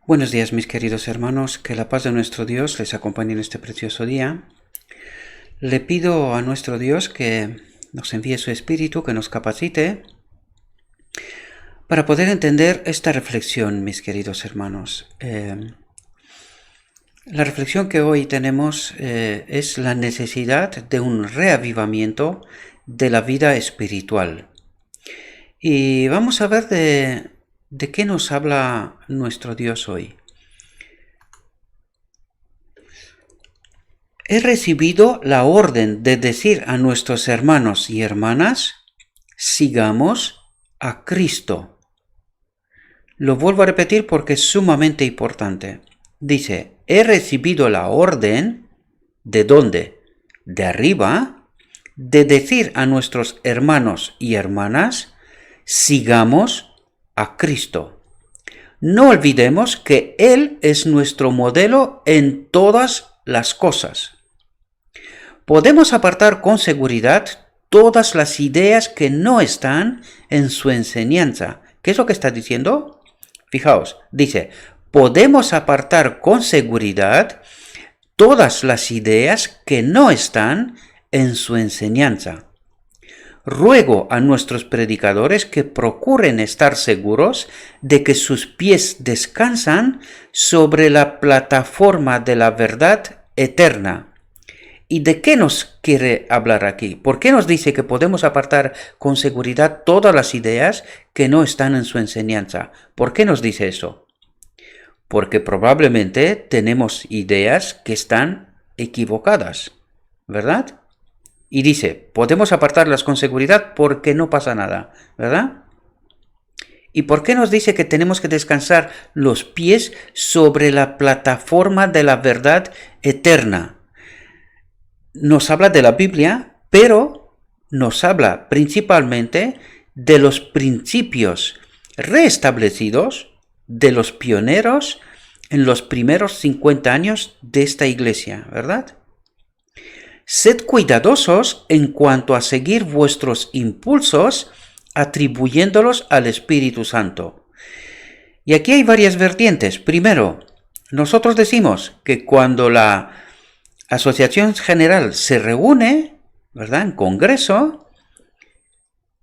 Buenos días, mis queridos hermanos, que la paz de nuestro Dios les acompañe en este precioso día. Le pido a nuestro Dios que nos envíe su Espíritu, que nos capacite para poder entender esta reflexión, mis queridos hermanos. La reflexión que hoy tenemos es la necesidad de un reavivamiento de la vida espiritual. Y vamos a ver de qué nos habla nuestro Dios hoy. He recibido la orden de decir a nuestros hermanos y hermanas, sigamos a Cristo. Lo vuelvo a repetir porque es sumamente importante. Dice, he recibido la orden, ¿de dónde? De arriba, de decir a nuestros hermanos y hermanas, sigamos a Cristo. No olvidemos que Él es nuestro modelo en todas las cosas. Podemos apartar con seguridad todas las ideas que no están en su enseñanza. ¿Qué es lo que está diciendo? Fijaos, dice, podemos apartar con seguridad todas las ideas que no están en su enseñanza. Ruego a nuestros predicadores que procuren estar seguros de que sus pies descansan sobre la plataforma de la verdad eterna. ¿Y de qué nos quiere hablar aquí? ¿Por qué nos dice que podemos apartar con seguridad todas las ideas que no están en su enseñanza? ¿Por qué nos dice eso? Porque probablemente tenemos ideas que están equivocadas, ¿verdad? Y dice, podemos apartarlas con seguridad porque no pasa nada, ¿verdad? ¿Y por qué nos dice que tenemos que descansar los pies sobre la plataforma de la verdad eterna? Nos habla de la Biblia, pero nos habla principalmente de los principios reestablecidos de los pioneros en los primeros 50 años de esta iglesia, ¿verdad? Sed cuidadosos en cuanto a seguir vuestros impulsos, atribuyéndolos al Espíritu Santo. Y aquí hay varias vertientes. Primero, nosotros decimos que cuando la Asociación General se reúne, ¿verdad?, en Congreso,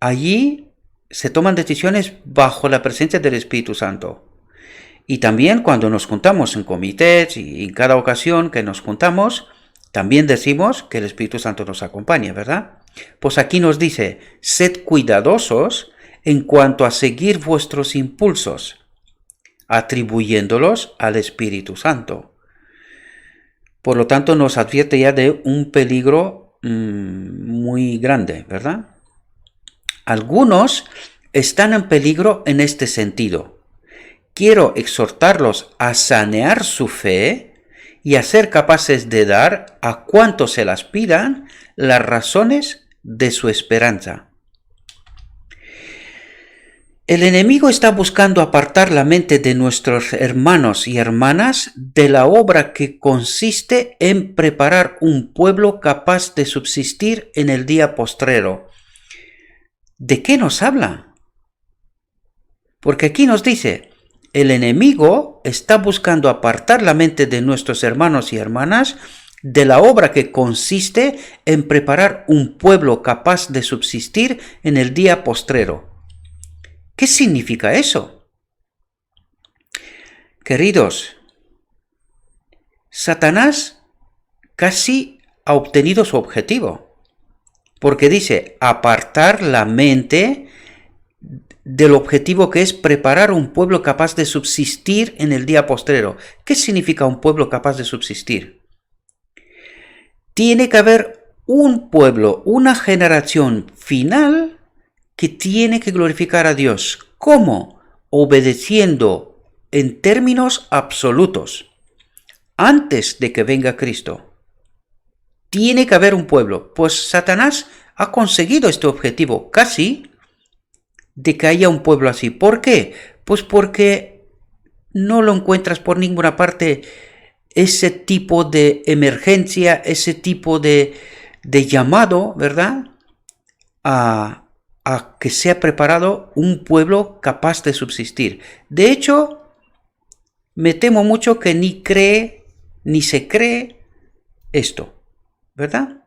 allí se toman decisiones bajo la presencia del Espíritu Santo. Y también cuando nos juntamos en comités y en cada ocasión que nos juntamos, también decimos que el Espíritu Santo nos acompaña, ¿verdad? Pues aquí nos dice, sed cuidadosos en cuanto a seguir vuestros impulsos, atribuyéndolos al Espíritu Santo. Por lo tanto, nos advierte ya de un peligro muy grande, ¿verdad? Algunos están en peligro en este sentido. Quiero exhortarlos a sanear su fe y a ser capaces de dar a cuantos se las pidan las razones de su esperanza. El enemigo está buscando apartar la mente de nuestros hermanos y hermanas de la obra que consiste en preparar un pueblo capaz de subsistir en el día postrero. ¿De qué nos habla? Porque aquí nos dice, el enemigo está buscando apartar la mente de nuestros hermanos y hermanas de la obra que consiste en preparar un pueblo capaz de subsistir en el día postrero. ¿Qué significa eso? Queridos, Satanás casi ha obtenido su objetivo, porque dice apartar la mente del objetivo que es preparar un pueblo capaz de subsistir en el día postrero. ¿Qué significa un pueblo capaz de subsistir? Tiene que haber un pueblo, una generación final que tiene que glorificar a Dios. ¿Cómo? Obedeciendo en términos absolutos, antes de que venga Cristo. Tiene que haber un pueblo. Pues Satanás ha conseguido este objetivo casi de que haya un pueblo así. ¿Por qué? Pues porque no lo encuentras por ninguna parte ese tipo de emergencia, ese tipo de llamado, ¿verdad?, a que sea preparado un pueblo capaz de subsistir. De hecho, me temo mucho que ni se cree esto, ¿verdad?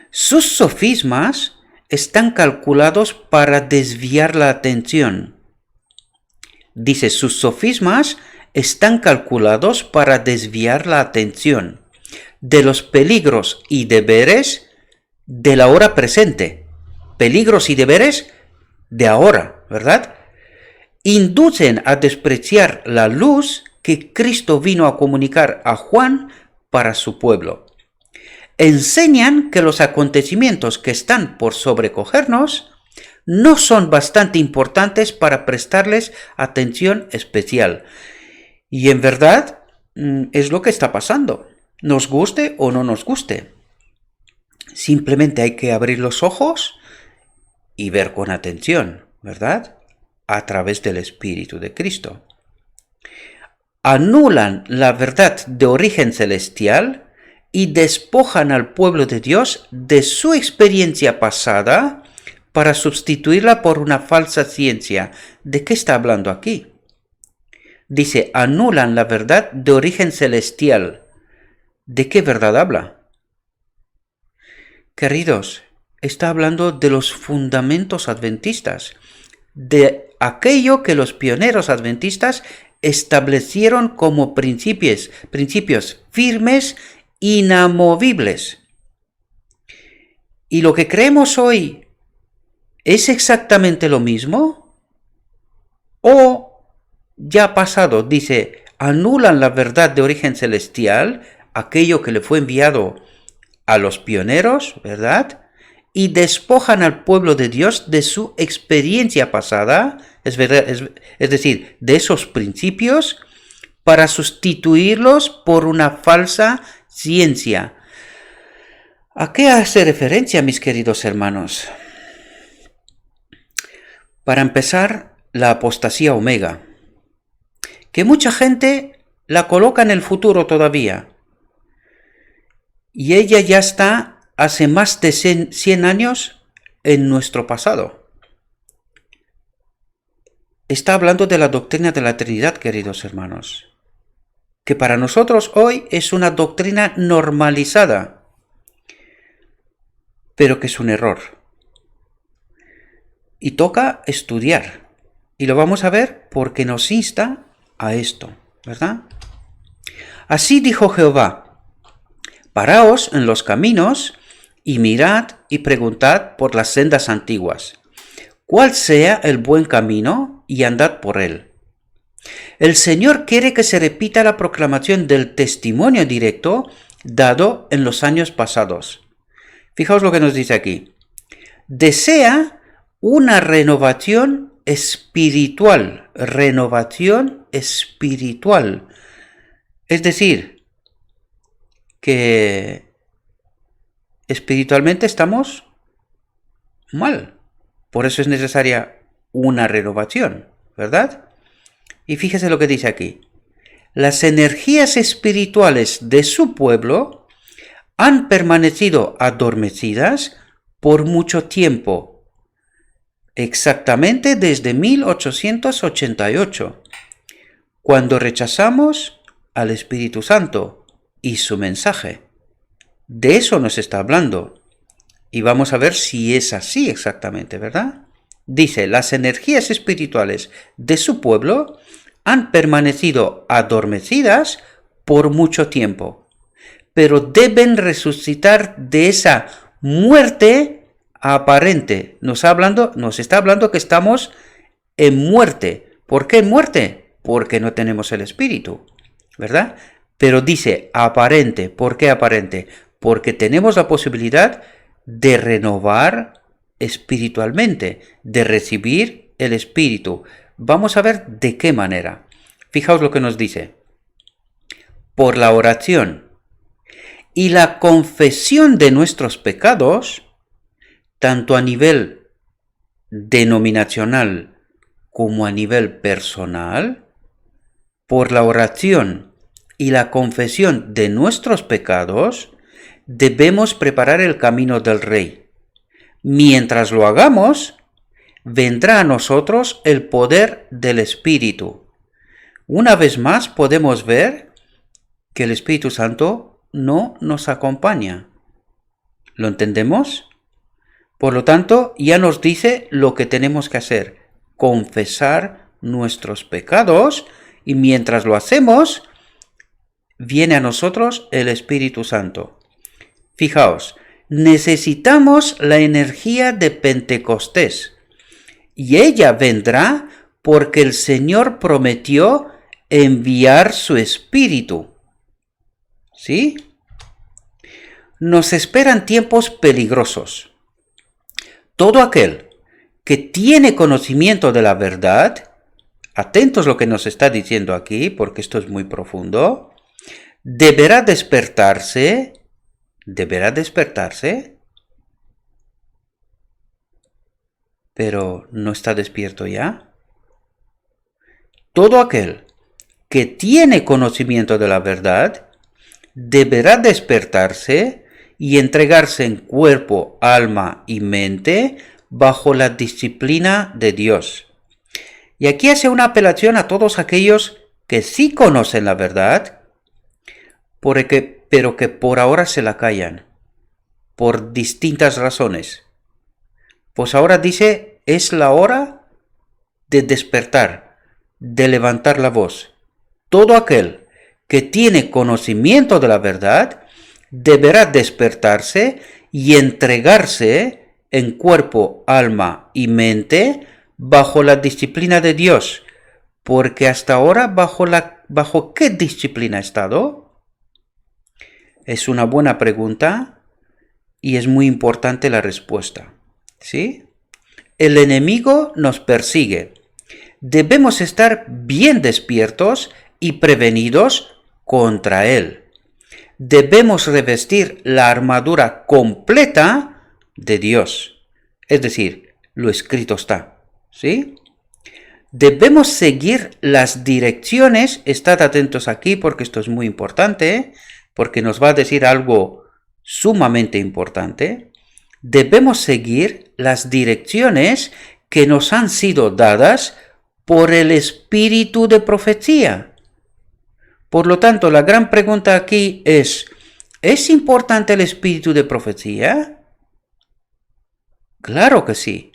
Sus sofismas están calculados para desviar la atención. Dice, sus sofismas están calculados para desviar la atención de los peligros y deberes de la hora presente. Peligros y deberes de ahora, ¿verdad? Inducen a despreciar la luz que Cristo vino a comunicar a Juan para su pueblo. Enseñan que los acontecimientos que están por sobrecogernos no son bastante importantes para prestarles atención especial. Y en verdad es lo que está pasando, nos guste o no nos guste. Simplemente hay que abrir los ojos y ver con atención, ¿verdad? A través del Espíritu de Cristo. Anulan la verdad de origen celestial y despojan al pueblo de Dios de su experiencia pasada para sustituirla por una falsa ciencia. ¿De qué está hablando aquí? Dice, anulan la verdad de origen celestial. ¿De qué verdad habla? Queridos, está hablando de los fundamentos adventistas, de aquello que los pioneros adventistas establecieron como principios firmes, inamovibles. ¿Y lo que creemos hoy es exactamente lo mismo? ¿O ya ha pasado? Dice, anulan la verdad de origen celestial, aquello que le fue enviado a los pioneros, ¿verdad? Y despojan al pueblo de Dios de su experiencia pasada, es decir, de esos principios, para sustituirlos por una falsa ciencia. ¿A qué hace referencia, mis queridos hermanos? Para empezar, la apostasía omega, que mucha gente la coloca en el futuro todavía, y ella ya está hace más de 100 años en nuestro pasado. Está hablando de la doctrina de la Trinidad, queridos hermanos, que para nosotros hoy es una doctrina normalizada, pero que es un error. Y toca estudiar, y lo vamos a ver porque nos insta a esto, ¿verdad? Así dijo Jehová: paraos en los caminos y mirad y preguntad por las sendas antiguas, cuál sea el buen camino, y andad por él. El Señor quiere que se repita la proclamación del testimonio directo dado en los años pasados. Fijaos lo que nos dice aquí. Desea una renovación espiritual. Renovación espiritual. Es decir, que espiritualmente estamos mal. Por eso es necesaria una renovación, ¿verdad? Y fíjese lo que dice aquí. Las energías espirituales de su pueblo han permanecido adormecidas por mucho tiempo, exactamente desde 1888, cuando rechazamos al Espíritu Santo y su mensaje. De eso nos está hablando. Y vamos a ver si es así exactamente, ¿verdad? Dice, las energías espirituales de su pueblo han permanecido adormecidas por mucho tiempo, pero deben resucitar de esa muerte aparente. Nos está hablando que estamos en muerte. ¿Por qué en muerte? Porque no tenemos el Espíritu, ¿verdad? Pero dice aparente. ¿Por qué aparente? Porque tenemos la posibilidad de renovar espiritualmente, de recibir el Espíritu. Vamos a ver de qué manera. Fijaos lo que nos dice. Por la oración y la confesión de nuestros pecados, tanto a nivel denominacional como a nivel personal, por la oración y la confesión de nuestros pecados, debemos preparar el camino del Rey. Mientras lo hagamos, vendrá a nosotros el poder del Espíritu. una vez más podemos ver que el Espíritu Santo no nos acompaña. ¿Lo entendemos? Por lo tanto, ya nos dice lo que tenemos que hacer: confesar nuestros pecados, y mientras lo hacemos, viene a nosotros el Espíritu Santo. Fijaos, necesitamos la energía de Pentecostés, y ella vendrá porque el Señor prometió enviar su Espíritu. ¿Sí? Nos esperan tiempos peligrosos. Todo aquel que tiene conocimiento de la verdad, atentos a lo que nos está diciendo aquí, porque esto es muy profundo, deberá despertarse, pero ¿no está despierto ya? Todo aquel que tiene conocimiento de la verdad deberá despertarse y entregarse en cuerpo, alma y mente bajo la disciplina de Dios. Y aquí hace una apelación a todos aquellos que sí conocen la verdad, pero que por ahora se la callan, por distintas razones. Pues ahora dice, es la hora de despertar, de levantar la voz. Todo aquel que tiene conocimiento de la verdad deberá despertarse y entregarse en cuerpo, alma y mente bajo la disciplina de Dios. Porque hasta ahora, ¿bajo qué disciplina ha estado? Es una buena pregunta y es muy importante la respuesta. ¿Sí? El enemigo nos persigue. Debemos estar bien despiertos y prevenidos contra él. Debemos revestir la armadura completa de Dios. Es decir, lo escrito está. ¿Sí? Debemos seguir las direcciones. Estad atentos aquí porque esto es muy importante, porque nos va a decir algo sumamente importante. Debemos seguir las direcciones que nos han sido dadas por el espíritu de profecía. Por lo tanto, la gran pregunta aquí ¿es importante el espíritu de profecía? Claro que sí.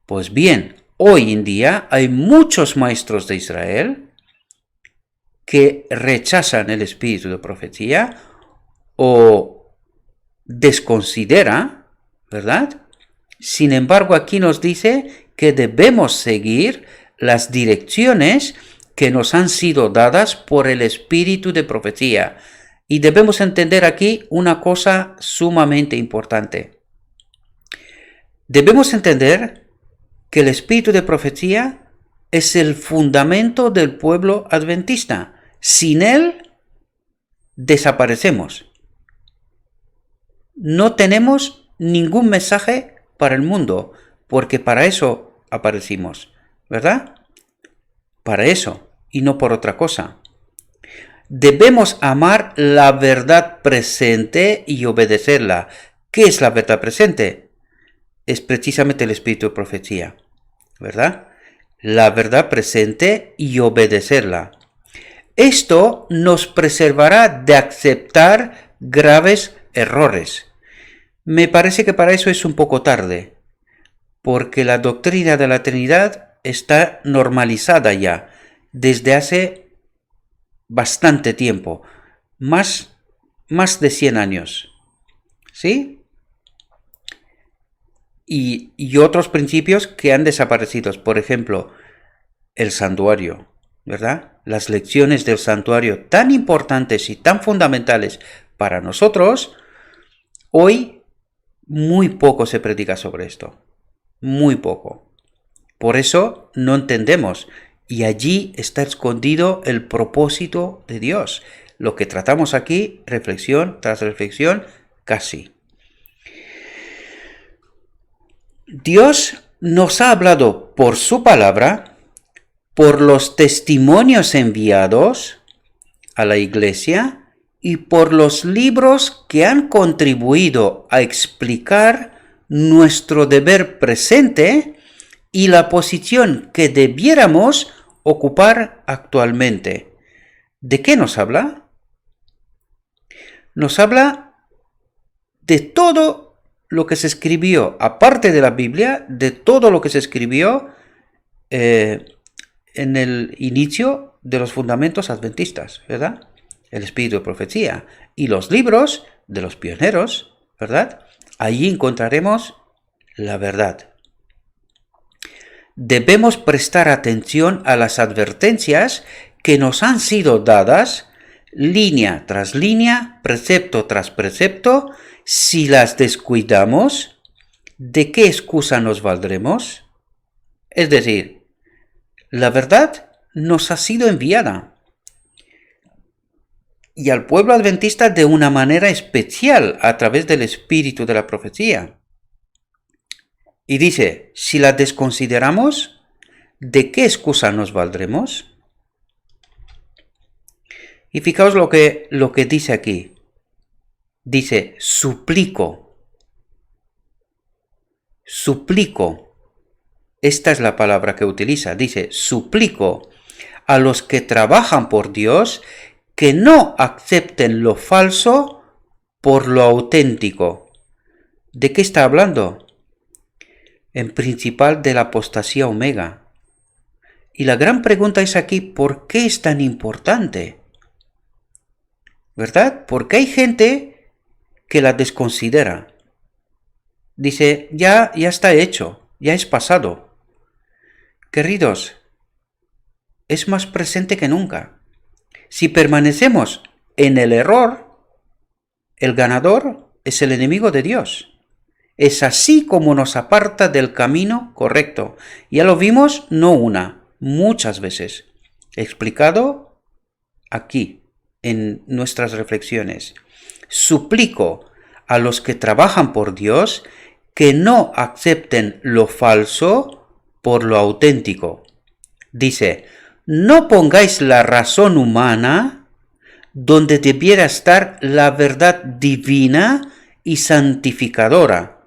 Pues bien, hoy en día hay muchos maestros de Israel que rechazan el espíritu de profecía o desconsidera, ¿verdad? Sin embargo, aquí nos dice que debemos seguir las direcciones que nos han sido dadas por el espíritu de profecía. Y debemos entender aquí una cosa sumamente importante. Debemos entender que el espíritu de profecía es el fundamento del pueblo adventista. Sin él, desaparecemos. No tenemos ningún mensaje para el mundo, porque para eso aparecimos, ¿verdad? Para eso, y no por otra cosa. Debemos amar la verdad presente y obedecerla. ¿Qué es la verdad presente? Es precisamente el espíritu de profecía, ¿verdad? La verdad presente y obedecerla. Esto nos preservará de aceptar graves errores. Me parece que para eso es un poco tarde, porque la doctrina de la Trinidad está normalizada ya desde hace bastante tiempo, más de 100 años, ¿sí? Y otros principios que han desaparecido, por ejemplo, el santuario, ¿verdad? Las lecciones del santuario tan importantes y tan fundamentales para nosotros, hoy muy poco se predica sobre esto, muy poco. Por eso no entendemos, y allí está escondido el propósito de Dios. Lo que tratamos aquí, reflexión tras reflexión, casi. Dios nos ha hablado por su palabra, por los testimonios enviados a la iglesia y por los libros que han contribuido a explicar nuestro deber presente y la posición que debiéramos ocupar actualmente. ¿De qué nos habla? Nos habla de todo lo que se escribió, aparte de la Biblia, de todo lo que se escribió en el inicio de los fundamentos adventistas, ¿verdad? El espíritu de profecía y los libros de los pioneros, ¿verdad? Allí encontraremos la verdad. Debemos prestar atención a las advertencias que nos han sido dadas, línea tras línea, precepto tras precepto. Si las descuidamos, ¿de qué excusa nos valdremos? Es decir, la verdad nos ha sido enviada. Y al pueblo adventista de una manera especial a través del espíritu de la profecía. Y dice, si la desconsideramos, ¿de qué excusa nos valdremos? Y fijaos lo que dice aquí. Dice, suplico. Suplico. Esta es la palabra que utiliza. Dice, suplico a los que trabajan por Dios que no acepten lo falso por lo auténtico. ¿De qué está hablando? En principal de la apostasía omega. Y la gran pregunta es aquí, ¿por qué es tan importante? ¿Verdad? Porque hay gente que la desconsidera. Dice, ya está hecho, ya es pasado. Queridos, es más presente que nunca. Si permanecemos en el error, el ganador es el enemigo de Dios. Es así como nos aparta del camino correcto. Ya lo vimos no una, muchas veces. Explicado aquí, en nuestras reflexiones. Suplico a los que trabajan por Dios que no acepten lo falso por lo auténtico. Dice, no pongáis la razón humana donde debiera estar la verdad divina y santificadora.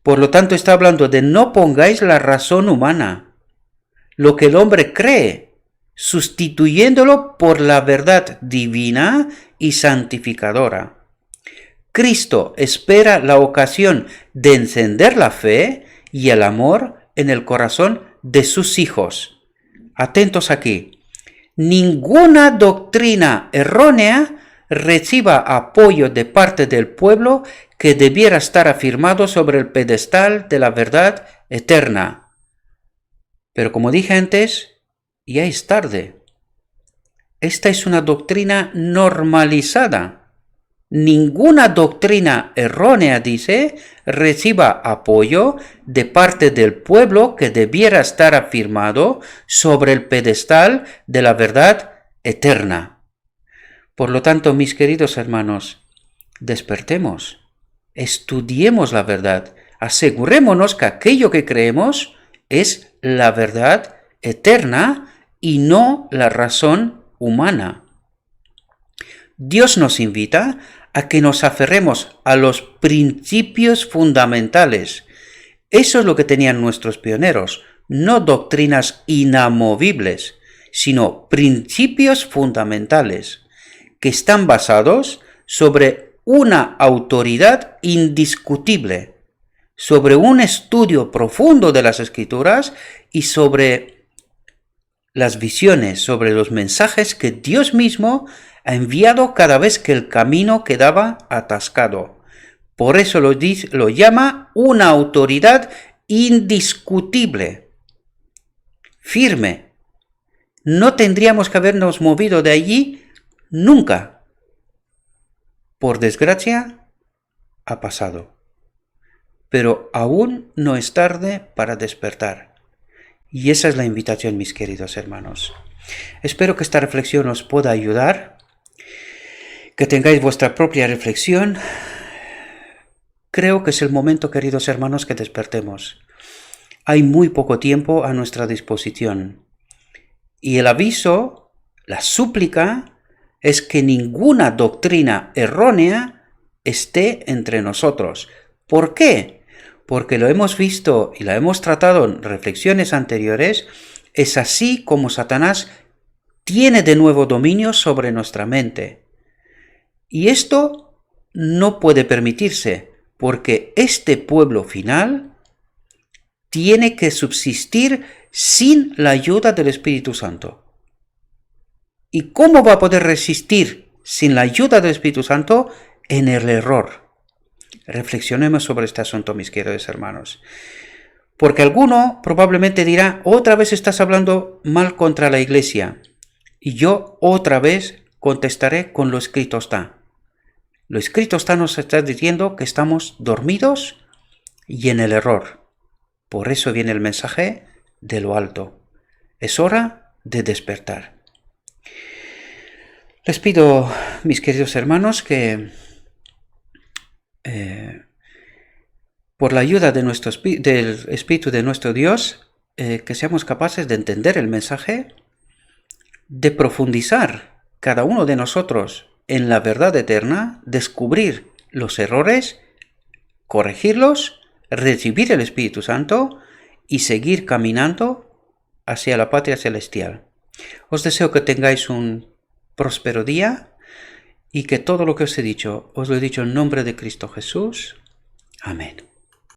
Por lo tanto, está hablando de no pongáis la razón humana, lo que el hombre cree, sustituyéndolo por la verdad divina y santificadora. Cristo espera la ocasión de encender la fe y el amor en el corazón de sus hijos. Atentos aquí. Ninguna doctrina errónea reciba apoyo de parte del pueblo que debiera estar afirmado sobre el pedestal de la verdad eterna. Pero como dije antes, ya es tarde. Esta es una doctrina normalizada. Ninguna doctrina errónea, dice, reciba apoyo de parte del pueblo que debiera estar afirmado sobre el pedestal de la verdad eterna. Por lo tanto, mis queridos hermanos, despertemos, estudiemos la verdad, asegurémonos que aquello que creemos es la verdad eterna y no la razón humana. Dios nos invita a que nos aferremos a los principios fundamentales. Eso es lo que tenían nuestros pioneros, no doctrinas inamovibles, sino principios fundamentales, que están basados sobre una autoridad indiscutible, sobre un estudio profundo de las Escrituras y sobre las visiones, sobre los mensajes que Dios mismo ha enviado cada vez que el camino quedaba atascado. Por eso lo llama una autoridad indiscutible, firme. No tendríamos que habernos movido de allí nunca. Por desgracia, ha pasado. Pero aún no es tarde para despertar. Y esa es la invitación, mis queridos hermanos. Espero que esta reflexión os pueda ayudar, que tengáis vuestra propia reflexión. Creo que es el momento, queridos hermanos, que despertemos. Hay muy poco tiempo a nuestra disposición. Y el aviso, la súplica, es que ninguna doctrina errónea esté entre nosotros. ¿Por qué? Porque lo hemos visto y la hemos tratado en reflexiones anteriores, Es así como Satanás tiene de nuevo dominio sobre nuestra mente. Y esto no puede permitirse, porque este pueblo final tiene que subsistir sin la ayuda del Espíritu Santo. ¿Y cómo va a poder resistir sin la ayuda del Espíritu Santo? En el error. Reflexionemos sobre este asunto, mis queridos hermanos. Porque alguno probablemente dirá, otra vez estás hablando mal contra la iglesia. Y yo otra vez contestaré con lo escrito está. Lo escrito está nos está diciendo que estamos dormidos y en el error. Por eso viene el mensaje de lo alto. Es hora de despertar. Les pido, mis queridos hermanos, que por la ayuda de del Espíritu de nuestro Dios, que seamos capaces de entender el mensaje, de profundizar cada uno de nosotros en la verdad eterna, descubrir los errores, corregirlos, recibir el Espíritu Santo y seguir caminando hacia la patria celestial. Os deseo que tengáis un próspero día y que todo lo que os he dicho, os lo he dicho en nombre de Cristo Jesús. Amén.